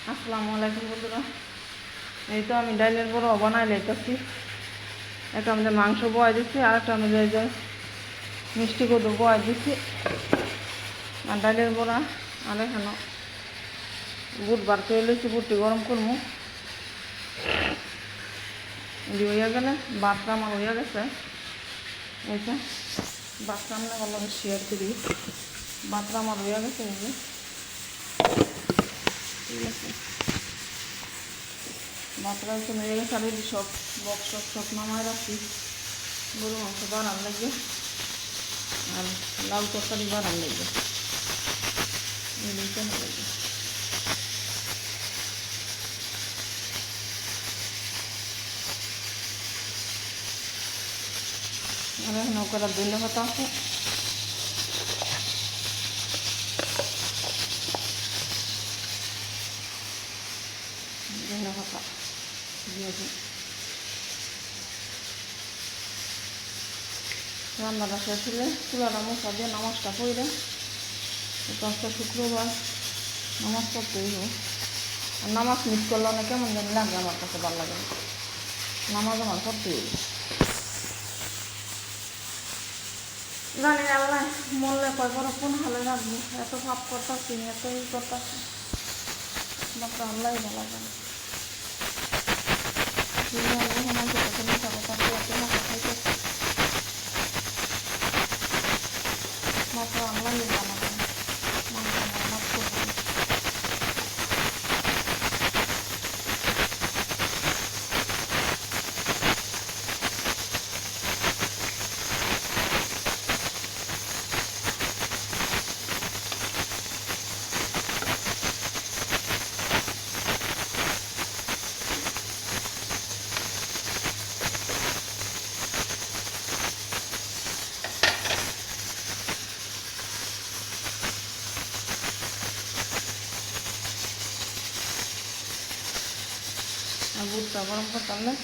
আসসালামু আলাইকুম বন্ধুরা। এই তো আমি ডাইলের বড়া বানাই লাইতেছি। একটা আমাদের মাংস বয় দিচ্ছি, আর একটা আমাদের যে মিষ্টি কদু বয় দিচ্ছি, আর ডাইলের বড়া। আর এখানে বুট বার করে লইছি, বুটটি গরম করবো। হইয়া গেলে ভাতটা আমার হইয়া গেছে। এই যে ভাতটা আমরা ভালো শেয়ার করি। ভাতটা আমার হইয়া গেছে, ঠিক আছে। ভাতটা হচ্ছে হয়ে গেছে, আর সব বক্স সব নামায় রাখছি। গরু মাংস বানান লাগবে, আর লাউ তরকারি বানান লাগবে, লাগবে। আর এখন ওরা ধনে পাতা আছে, ধনে পাতা দিয়েছি। রান্নাটা শেষ হলে চুলাটা মশলা দিয়ে নামাজটা পড়ে, আজকে শুক্রবার নামাজ পড়তেই হোক। আর নামাজ মিস করলে অনেক কেমন জানি লাগে, আমার কাছে ভালো লাগে না। নামাজ আমার পড়তেই হবে। জানি আল্লাহ মরলে কয় বড় কোন হালে রাখবো, এত ভাব করতেছি, এত ই করতেছি, মাত্র আল্লাহ ভালো জানে। মাত্র আল্লাহ জানা যায়, মানুষ আমার মাফ করবে। আর বুটটা গরম করতে